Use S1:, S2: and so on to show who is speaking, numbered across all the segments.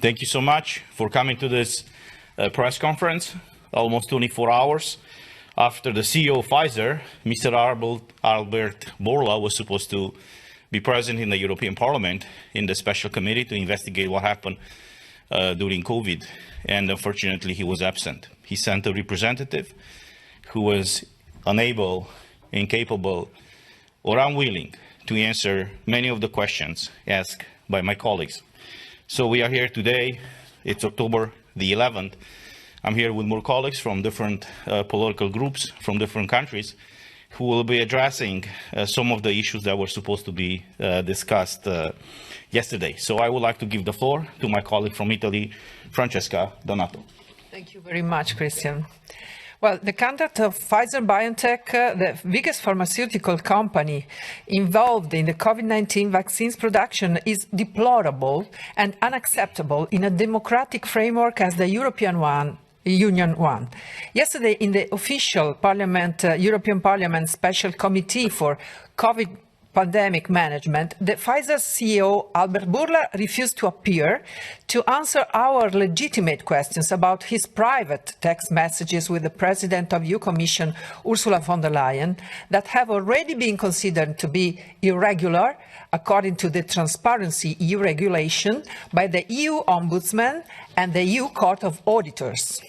S1: Thank you so much for coming to this press conference, almost 24 hours after the CEO of Pfizer, Mr. Albert Bourla, was supposed to be present in the European Parliament in the special committee to investigate what happened during COVID. And unfortunately, he was absent. He sent a representative who was unable, incapable, or unwilling to answer many of the questions asked by my colleagues. So we are here today. It's October the 11th. I'm here with more colleagues from different political groups from different countries who will be addressing some of the issues that were supposed to be discussed yesterday. So I would like to give the floor to my colleague from Italy, Francesca Donato.
S2: Thank you very much, Christian. Well, the conduct of Pfizer-BioNTech, the biggest pharmaceutical company involved in the COVID-19 vaccines production, is deplorable and unacceptable in a democratic framework as the European Union one. Yesterday, in the official European Parliament Special Committee for COVID Pandemic Management, the Pfizer CEO, Albert Bourla, refused to appear to answer our legitimate questions about his private text messages with the President of EU Commission, Ursula von der Leyen, that have already been considered to be irregular, according to the Transparency EU regulation, by the EU Ombudsman and the EU Court of Auditors.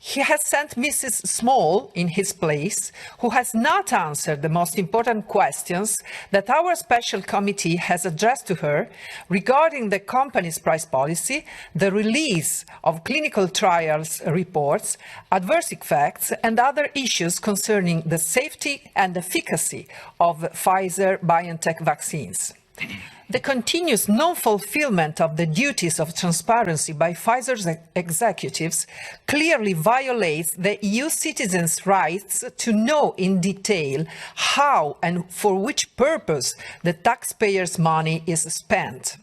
S2: He has sent Mrs. Small in his place, who has not answered the most important questions that our special committee has addressed to her regarding the company's price policy, the release of clinical trials reports, adverse effects, and other issues concerning the safety and efficacy of Pfizer-BioNTech vaccines. The continuous non-fulfillment of the duties of transparency by Pfizer's executives clearly violates the EU citizens' rights to know in detail how and for which purpose the taxpayers' money is spent.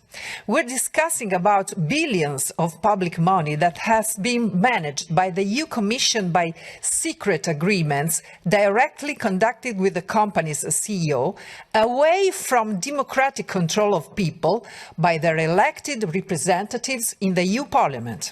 S2: We're discussing about billions of public money that has been managed by the EU Commission by secret agreements directly conducted with the company's CEO, away from democratic control of people by their elected representatives in the EU Parliament.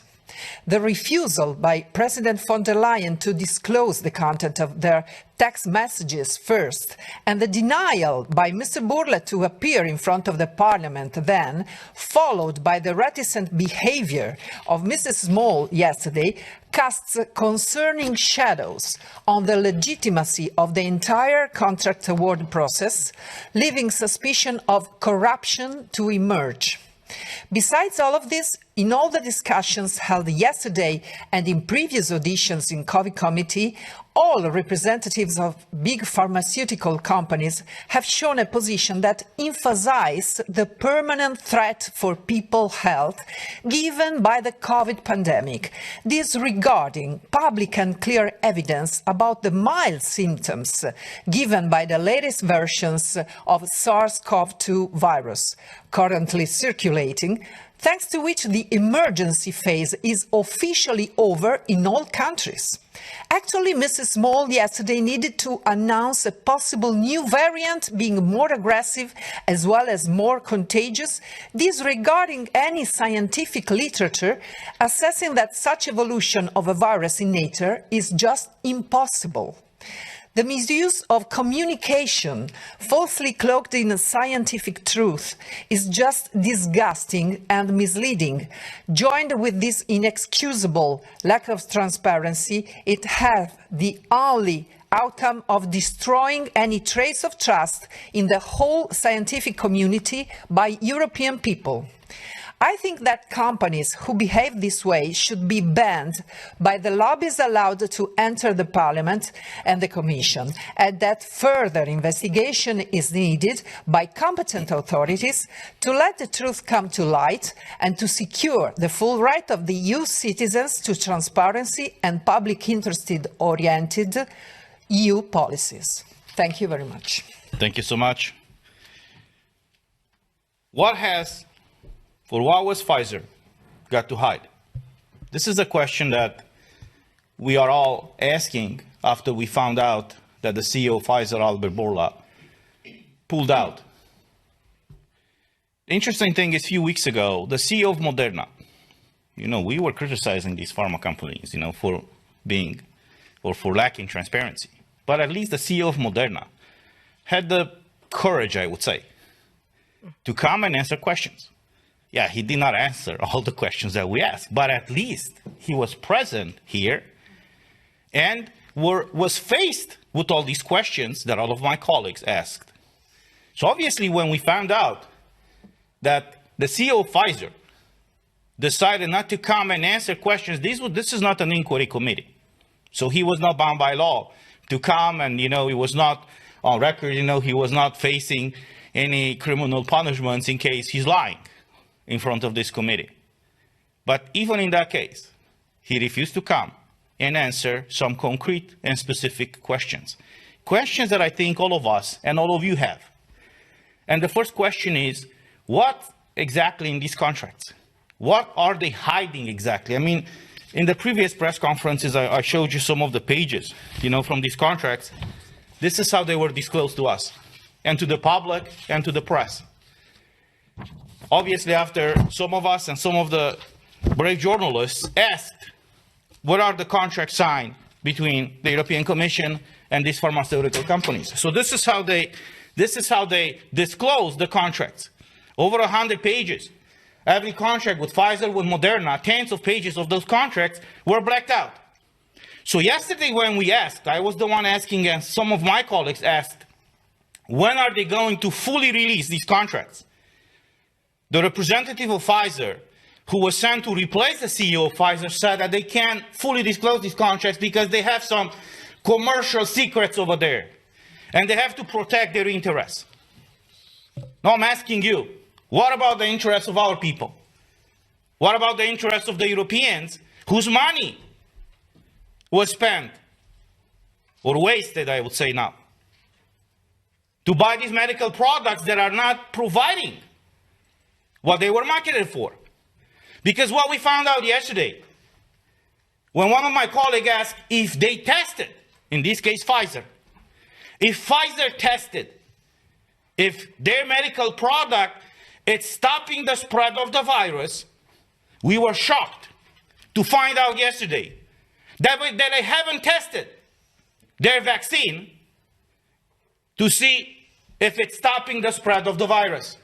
S2: The refusal by President von der Leyen to disclose the content of their text messages first, and the denial by Mr. Bourla to appear in front of the Parliament then, followed by the reticent behavior of Mrs. Small yesterday, casts concerning shadows on the legitimacy of the entire contract award process, leaving suspicion of corruption to emerge. Besides all of this, in all the discussions held yesterday and in previous auditions in COVID committee, all representatives of big pharmaceutical companies have shown a position that emphasizes the permanent threat for people's health given by the COVID pandemic, disregarding public and clear evidence about the mild symptoms given by the latest versions of SARS-CoV-2 virus currently circulating, thanks to which the emergency phase is officially over in all countries. Actually, Mrs. Small yesterday needed to announce a possible new variant being more aggressive as well as more contagious, disregarding any scientific literature assessing that such evolution of a virus in nature is just impossible. The misuse of communication, falsely cloaked in a scientific truth, is just disgusting and misleading. Joined with this inexcusable lack of transparency, it has the only outcome of destroying any trace of trust in the whole scientific community by European people. I think that companies who behave this way should be banned by the lobbies allowed to enter the Parliament and the Commission, and that further investigation is needed by competent authorities to let the truth come to light and to secure the full right of the EU citizens to transparency and public interest-oriented EU policies. Thank you very much.
S1: Thank you so much. What was Pfizer got to hide? This is a question that we are all asking after we found out that the CEO of Pfizer, Albert Bourla, pulled out. The interesting thing is, a few weeks ago, the CEO of Moderna we were criticizing these pharma companies, for being or for lacking transparency. But at least the CEO of Moderna had the courage, I would say, to come and answer questions. Yeah, he did not answer all the questions that we asked, but at least he was present here and was faced with all these questions that all of my colleagues asked. So obviously, when we found out that the CEO of Pfizer decided not to come and answer questions, this is not an inquiry committee. So he was not bound by law to come, and, he was not on record, he was not facing any criminal punishments in case he's lying in front of this committee. But even in that case, he refused to come and answer some concrete and specific questions. Questions that I think all of us and all of you have. And the first question is, what exactly in these contracts? What are they hiding exactly? I mean, in the previous press conferences, I showed you some of the pages, from these contracts. This is how they were disclosed to us, and to the public, and to the press. Obviously, after some of us and some of the brave journalists asked, what are the contracts signed between the European Commission and these pharmaceutical companies? So this is how they disclose the contracts. Over 100 pages. Every contract with Pfizer, with Moderna, tens of pages of those contracts were blacked out. So yesterday when we asked, I was the one asking, and some of my colleagues asked, when are they going to fully release these contracts? The representative of Pfizer, who was sent to replace the CEO of Pfizer, said that they can't fully disclose these contracts because they have some commercial secrets over there, and they have to protect their interests. Now I'm asking you, what about the interests of our people? What about the interests of the Europeans whose money was spent, or wasted, I would say now, to buy these medical products that are not providing what they were marketed for? Because what we found out yesterday, when one of my colleagues asked if they tested, in this case Pfizer, if Pfizer tested, if their medical product is stopping the spread of the virus, we were shocked to find out yesterday that they haven't tested their vaccine to see if it's stopping the spread of the virus.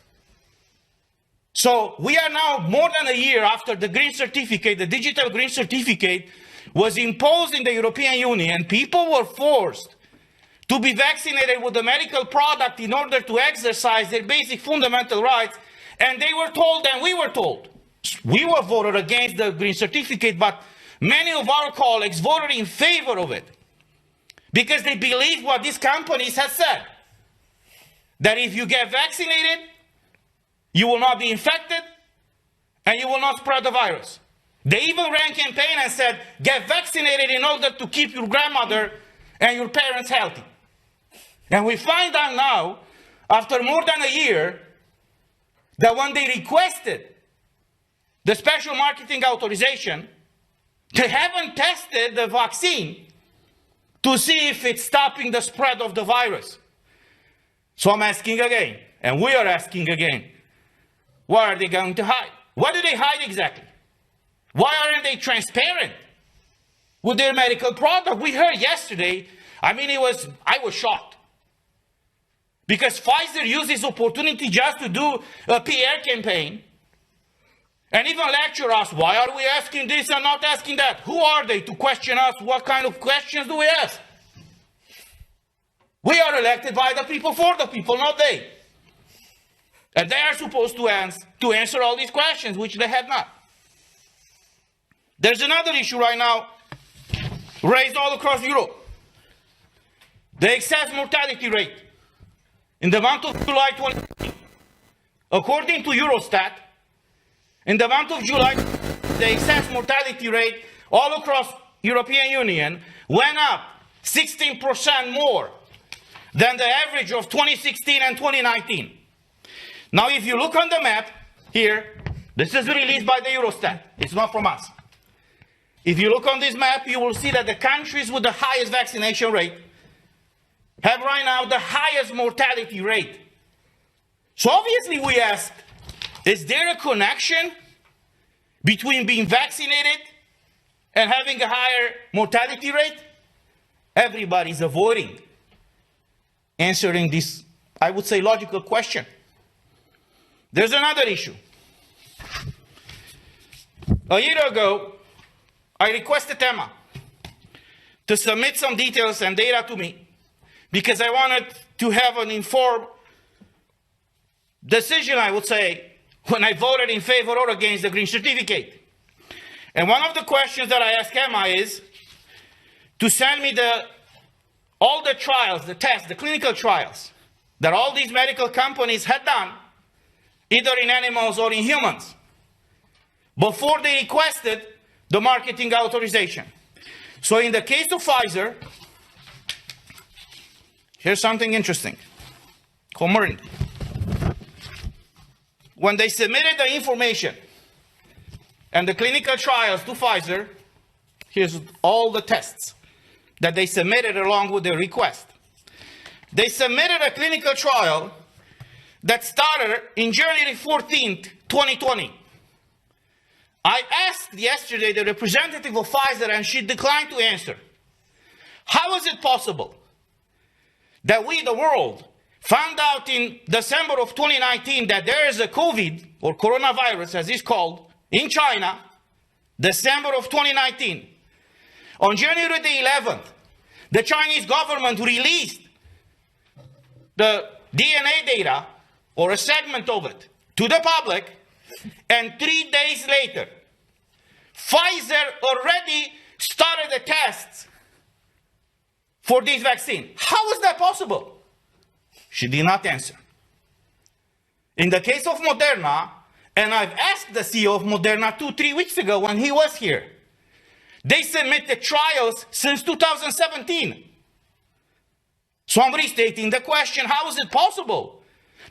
S1: So we are now more than a year after the green certificate, the digital green certificate was imposed in the European Union. People were forced to be vaccinated with the medical product in order to exercise their basic fundamental rights. And they were told, and we were told, we were voted against the green certificate, but many of our colleagues voted in favor of it because they believed what these companies had said, that if you get vaccinated, you will not be infected and you will not spread the virus. They even ran a campaign and said, get vaccinated in order to keep your grandmother and your parents healthy. And we find out now, after more than a year, that when they requested the special marketing authorization, they haven't tested the vaccine to see if it's stopping the spread of the virus. So I'm asking again, and we are asking again, what are they going to hide? What do they hide exactly? Why aren't they transparent with their medical product? We heard yesterday, I was shocked. Because Pfizer used this opportunity just to do a PR campaign and even lecture us, why are we asking this and not asking that? Who are they to question us? What kind of questions do we ask? We are elected by the people for the people, not they. And they are supposed to answer all these questions, which they have not. There's another issue right now raised all across Europe. The excess mortality rate. In the month of July 2020, according to Eurostat, in the month of July, the excess mortality rate all across European Union went up 16% more than the average of 2016 and 2019. Now, if you look on the map here, this is released by the Eurostat. It's not from us. If you look on this map, you will see that the countries with the highest vaccination rate have right now the highest mortality rate. So obviously we asked, is there a connection between being vaccinated and having a higher mortality rate? Everybody's avoiding answering this, I would say, logical question. There's another issue. A year ago, I requested Emma to submit some details and data to me because I wanted to have an informed decision, I would say, when I voted in favor or against the green certificate. And one of the questions that I asked Emma is to send me all the trials, the tests, the clinical trials that all these medical companies had done, either in animals or in humans, before they requested the marketing authorization. So in the case of Pfizer, here's something interesting. Commodity. When they submitted the information and the clinical trials to Pfizer, here's all the tests that they submitted along with their request. They submitted a clinical trial that started in January 14th, 2020. I asked yesterday the representative of Pfizer and she declined to answer. How is it possible that we, the world, found out in December of 2019 that there is a COVID, or coronavirus as it's called, in China, December of 2019. On January the 11th, the Chinese government released the DNA data, or a segment of it, to the public, and 3 days later, Pfizer already started the tests for this vaccine. How is that possible? She did not answer. In the case of Moderna, and I've asked the CEO of Moderna 2-3 weeks ago when he was here, they submitted trials since 2017. So I'm restating the question, how is it possible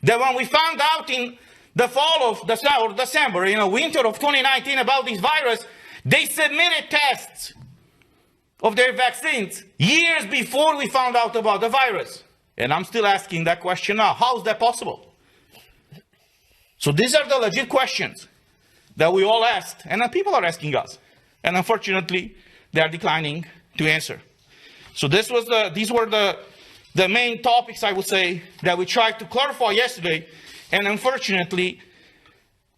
S1: that when we found out in the fall of December, winter of 2019 about this virus, they submitted tests of their vaccines years before we found out about the virus? And I'm still asking that question now. How is that possible? So these are the legit questions that we all asked, and that people are asking us. And unfortunately, they are declining to answer. So these were the main topics, I would say, that we tried to clarify yesterday. And unfortunately,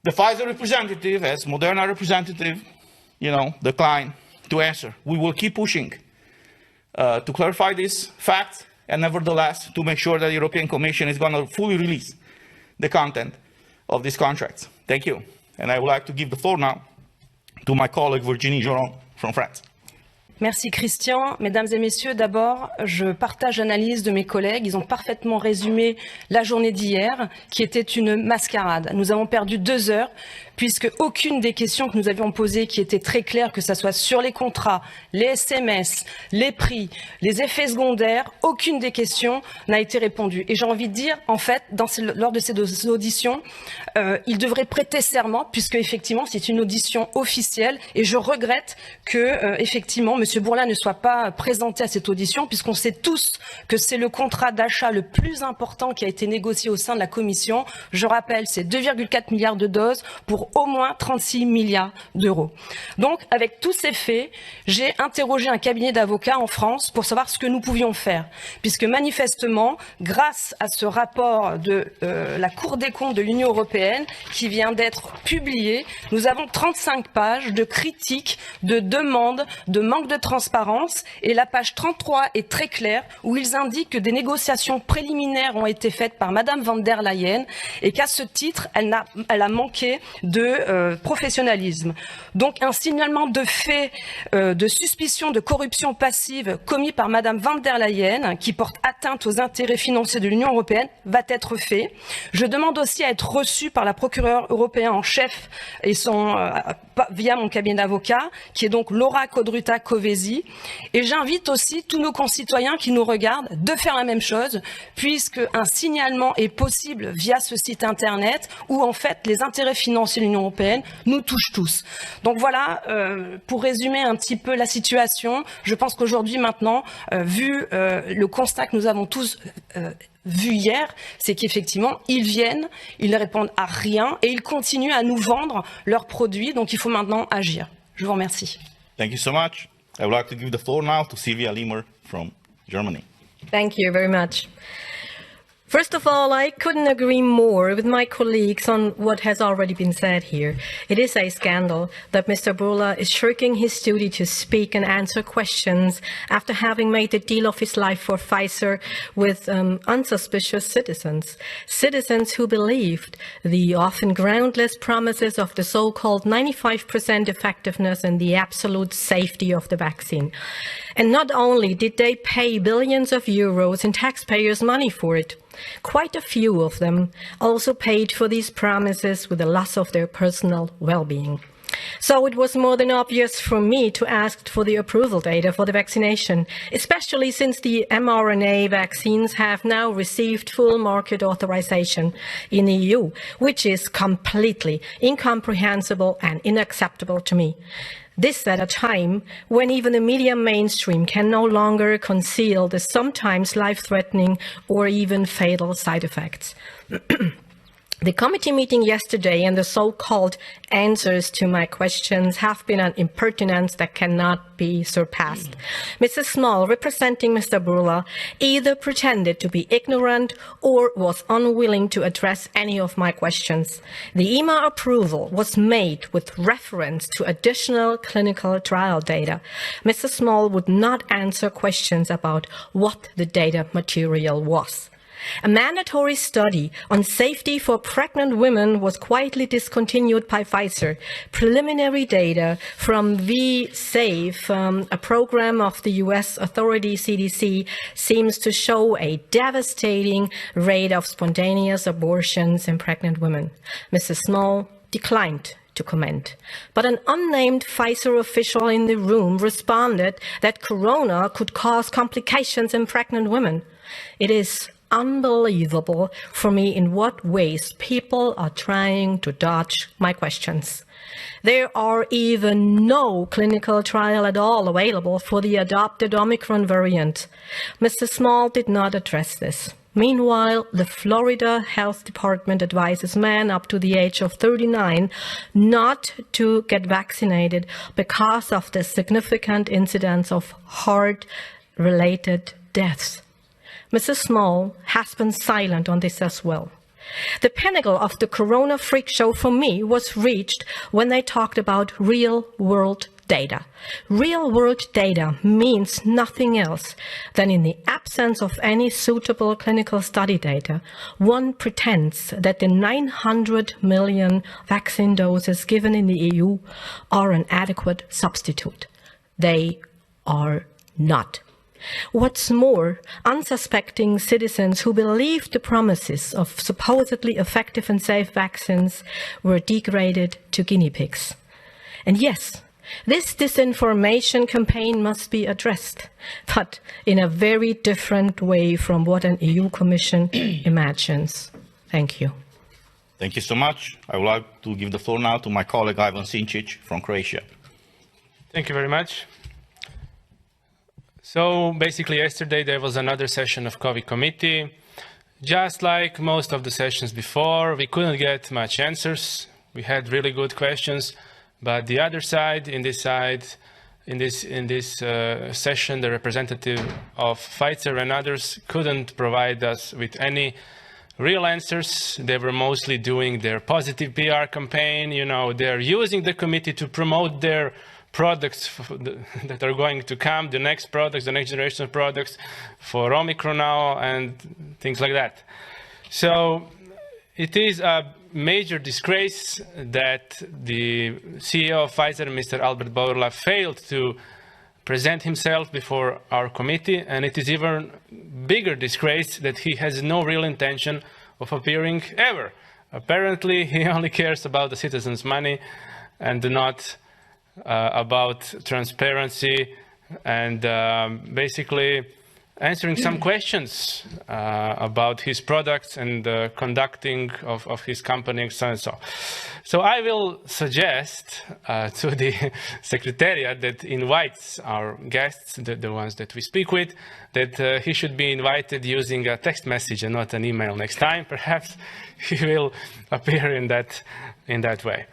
S1: the Pfizer representative, as Moderna representative, declined to answer. We will keep pushing to clarify these facts, and nevertheless, to make sure that the European Commission is going to fully release the content of these contracts. Thank you. And I would like to give the floor now to my colleague Virginie Joron from France.
S3: Merci Christian. Mesdames et messieurs, d'abord, je partage l'analyse de mes collègues. Ils ont parfaitement résumé la journée d'hier, qui était une mascarade. Nous avons perdu 2 heures, puisque aucune des questions que nous avions posées, qui étaient très claires, que ce soit sur les contrats, les SMS, les prix, les effets secondaires, aucune des questions n'a été répondue. Et j'ai envie de dire, en fait, lors de ces auditions, il devrait prêter serment, puisque effectivement, c'est une audition officielle. Et je regrette que, effectivement, M. Bourla ne soit pas présenté à cette audition, puisqu'on sait tous que c'est le contrat d'achat le plus important qui a été négocié au sein de la Commission. Je rappelle, c'est 2,4 milliards de doses pour au moins 36 milliards d'euros. Donc, avec tous ces faits, j'ai interrogé un cabinet d'avocats en France pour savoir ce que nous pouvions faire. Puisque manifestement, grâce à ce rapport de la Cour des comptes de l'Union européenne qui vient d'être publié, nous avons 35 pages de critiques, de demandes, de manque de transparence. Et la page 33 est très claire, où ils indiquent que des négociations préliminaires ont été faites par Madame van der Leyen et qu'à ce titre, elle a manqué de professionnalisme. Donc un signalement de fait de suspicion de corruption passive commis par Madame van der Leyen qui porte atteinte aux intérêts financiers de l'Union européenne va être fait. Je demande aussi à être reçu par la procureure européenne en chef et via mon cabinet d'avocat, qui est donc Laura Codruta-Covesi. Et j'invite aussi tous nos concitoyens qui nous regardent de faire la même chose, puisque un signalement est possible via ce site internet où en fait les intérêts financiers de l'Union européenne nous touchent tous. Donc voilà, pour résumer un petit peu la situation, je pense qu'aujourd'hui maintenant, vu le constat que nous avons tous vu hier, c'est qu'effectivement, ils viennent, ils ne répondent à rien et ils continuent à nous vendre leurs produits. Donc, il faut maintenant agir. Je vous remercie.
S1: Thank you so much. I would like to give the floor now to Silvia Liemer from Germany.
S4: Thank you very much. First of all, I couldn't agree more with my colleagues on what has already been said here. It is a scandal that Mr. Burla is shirking his duty to speak and answer questions after having made the deal of his life for Pfizer with unsuspicious citizens. Citizens who believed the often groundless promises of the so-called 95% effectiveness and the absolute safety of the vaccine. And not only did they pay billions of euros in taxpayers' money for it, quite a few of them also paid for these promises with the loss of their personal well-being. So it was more than obvious for me to ask for the approval data for the vaccination, especially since the mRNA vaccines have now received full market authorization in the EU, which is completely incomprehensible and unacceptable to me. This at a time when even the media mainstream can no longer conceal the sometimes life-threatening or even fatal side effects. The committee meeting yesterday and the so-called answers to my questions have been an impertinence that cannot be surpassed. Mrs. Small, representing Mr. Burla, either pretended to be ignorant or was unwilling to address any of my questions. The EMA approval was made with reference to additional clinical trial data. Mrs. Small would not answer questions about what the data material was. A mandatory study on safety for pregnant women was quietly discontinued by Pfizer. Preliminary data from V-Safe, a program of the US authority CDC, seems to show a devastating rate of spontaneous abortions in pregnant women. Mrs. Small declined to comment. But an unnamed Pfizer official in the room responded that corona could cause complications in pregnant women. It is unbelievable for me in what ways people are trying to dodge my questions. There are even no clinical trial at all available for the adopted Omicron variant. Mr. Small did not address this. Meanwhile, the Florida Health Department advises men up to the age of 39 not to get vaccinated because of the significant incidence of heart-related deaths. Mrs. Small has been silent on this as well. The pinnacle of the corona freak show for me was reached when they talked about real-world data. Real-world data means nothing else than in the absence of any suitable clinical study data, one pretends that the 900 million vaccine doses given in the EU are an adequate substitute. They are not. What's more, unsuspecting citizens who believed the promises of supposedly effective and safe vaccines were degraded to guinea pigs. And yes, this disinformation campaign must be addressed, but in a very different way from what an EU Commission imagines. Thank you.
S1: Thank you so much. I would like to give the floor now to my colleague Ivan Sinčić from Croatia.
S5: Thank you very much. So basically yesterday there was another session of COVID committee. Just like most of the sessions before, we couldn't get much answers. We had really good questions, but the other side, in this session, the representative of Pfizer and others couldn't provide us with any real answers. They were mostly doing their positive PR campaign. You know, they're using the committee to promote their products that are going to come, the next products, the next generation of products for Omicron now and things like that. So it is a major disgrace that the CEO of Pfizer, Mr. Albert Bourla, failed to present himself before our committee, and it is even bigger disgrace that he has no real intention of appearing ever. Apparently, he only cares about the citizens' money and not about transparency, and basically answering some questions about his products and the conducting of his company and so on. So I will suggest to the Secretariat that invites our guests, the ones that we speak with, that he should be invited using a text message and not an email next time. Perhaps he will appear in that way.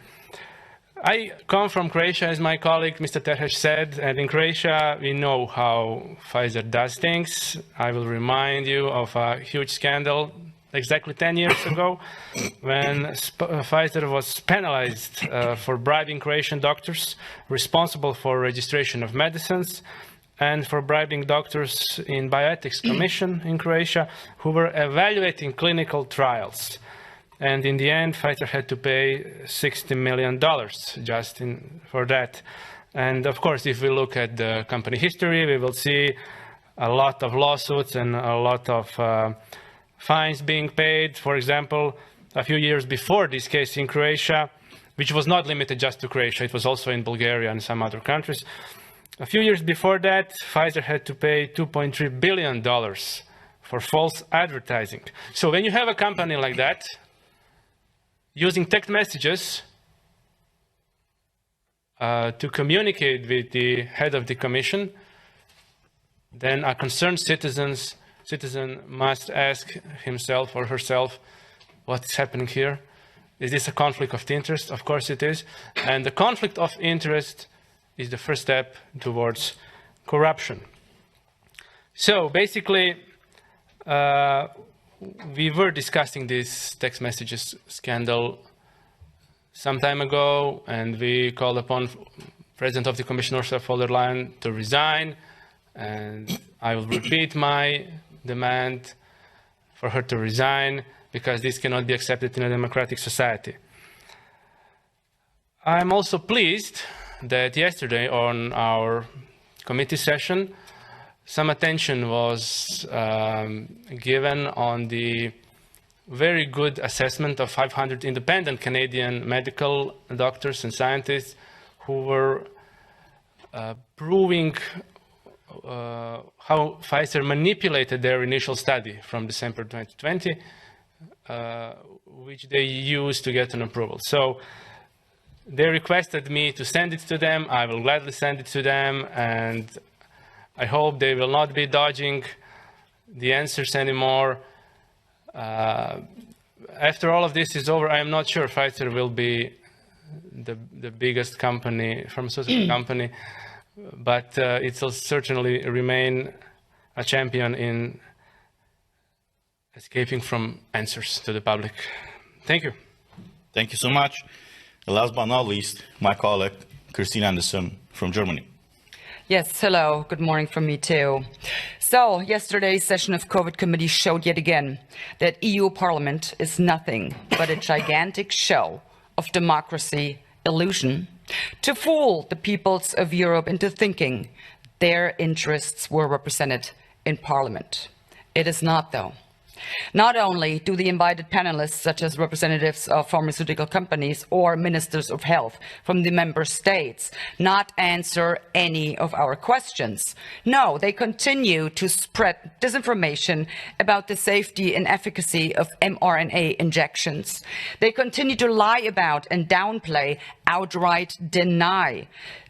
S5: I come from Croatia, as my colleague Mr. Terhes said, and in Croatia we know how Pfizer does things. I will remind you of a huge scandal exactly 10 years ago when Pfizer was penalized for bribing Croatian doctors responsible for registration of medicines and for bribing doctors in Bioethics Commission in Croatia who were evaluating clinical trials. And in the end, Pfizer had to pay $60 million just for that. And of course, if we look at the company history, we will see a lot of lawsuits and a lot of fines being paid. For example, a few years before this case in Croatia, which was not limited just to Croatia, it was also in Bulgaria and some other countries. A few years before that, Pfizer had to pay $2.3 billion for false advertising. So when you have a company like that, using text messages to communicate with the head of the commission, then a concerned citizen must ask himself or herself, what's happening here? Is this a conflict of interest? Of course it is. And the conflict of interest is the first step towards corruption. So basically, we were discussing this text messages scandal some time ago, and we called upon President of the Commission, Ursula von der Leyen, to resign. And I will repeat my demand for her to resign, because this cannot be accepted in a democratic society. I'm also pleased that yesterday on our committee session, some attention was given on the very good assessment of 500 independent Canadian medical doctors and scientists who were proving how Pfizer manipulated their initial study from December 2020, which they used to get an approval. So they requested me to send it to them. I will gladly send it to them, and I hope they will not be dodging the answers anymore. After all of this is over, I am not sure Pfizer will be the biggest company, pharmaceutical company, but it will certainly remain a champion in escaping from answers to the public. Thank you.
S1: Thank you so much. And last but not least, my colleague, Christine Anderson from Germany.
S6: Yes, hello. Good morning from me too. So, yesterday's session of COVID committee showed yet again that EU Parliament is nothing but a gigantic show of democracy illusion to fool the peoples of Europe into thinking their interests were represented in Parliament. It is not, though. Not only do the invited panelists, such as representatives of pharmaceutical companies or ministers of health from the member states, not answer any of our questions. No, they continue to spread disinformation about the safety and efficacy of mRNA injections. They continue to lie about and downplay, outright deny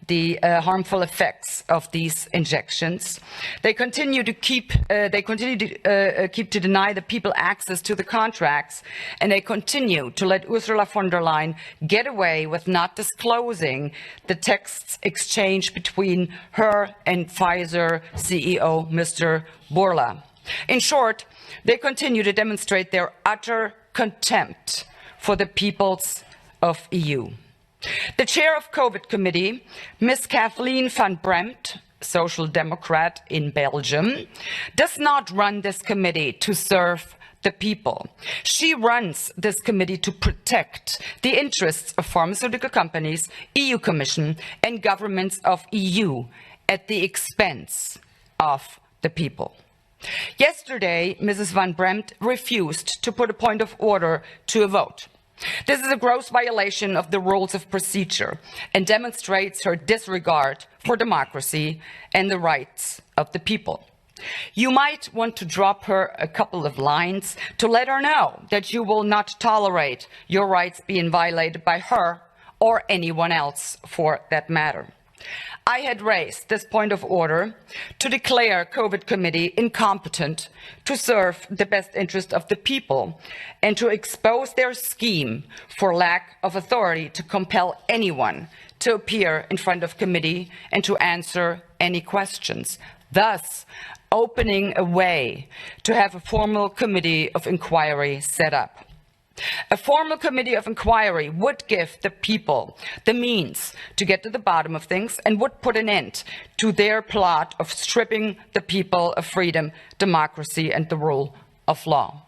S6: the harmful effects of these injections. They continue to keep to deny the people access to the contracts, and they continue to let Ursula von der Leyen get away with not disclosing the texts exchanged between her and Pfizer CEO Mr. Bourla. In short, they continue to demonstrate their utter contempt for the peoples of EU. The chair of COVID committee, Ms. Kathleen van Bremt, Social Democrat in Belgium, does not run this committee to serve the people. She runs this committee to protect the interests of pharmaceutical companies, EU Commission, and governments of EU at the expense of the people. Yesterday, Mrs. van Bremt refused to put a point of order to a vote. This is a gross violation of the rules of procedure and demonstrates her disregard for democracy and the rights of the people. You might want to drop her a couple of lines to let her know that you will not tolerate your rights being violated by her or anyone else for that matter. I had raised this point of order to declare COVID committee incompetent to serve the best interest of the people and to expose their scheme for lack of authority to compel anyone to appear in front of committee and to answer any questions, thus opening a way to have a formal committee of inquiry set up. A formal committee of inquiry would give the people the means to get to the bottom of things and would put an end to their plot of stripping the people of freedom, democracy, and the rule of law.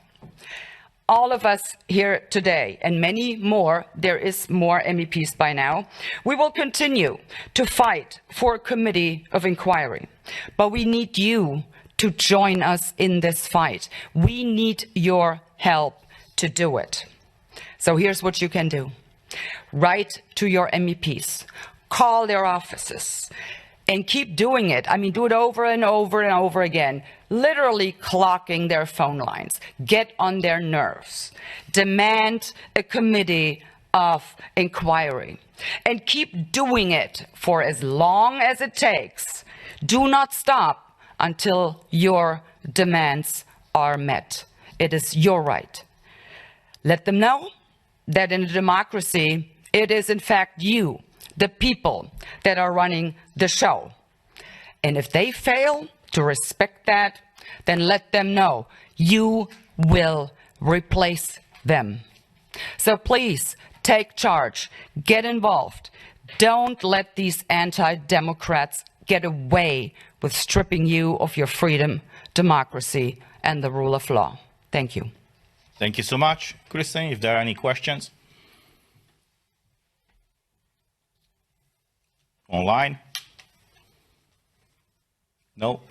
S6: All of us here today, and many more, there is more MEPs by now, we will continue to fight for a committee of inquiry. But we need you to join us in this fight. We need your help to do it. So here's what you can do. Write to your MEPs, call their offices, and keep doing it. I mean, do it over and over and over again, literally clocking their phone lines. Get on their nerves. Demand a committee of inquiry. And keep doing it for as long as it takes. Do not stop until your demands are met. It is your right. Let them know that in a democracy, it is in fact you, the people, that are running the show. And if they fail to respect that, then let them know you will replace them. So please take charge, get involved. Don't let these anti-democrats get away with stripping you of your freedom, democracy, and the rule of law. Thank you.
S1: Thank you so much, Kristen. If there are any questions online? No?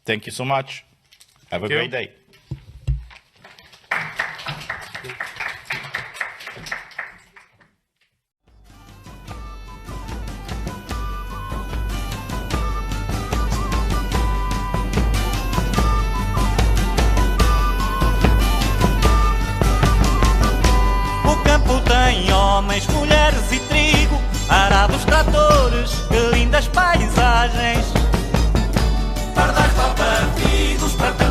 S1: Thank you so much. Have a great day.
S7: Homens, mulheres e trigo, arados, tratores, que lindas paisagens. Pardais para partidos, para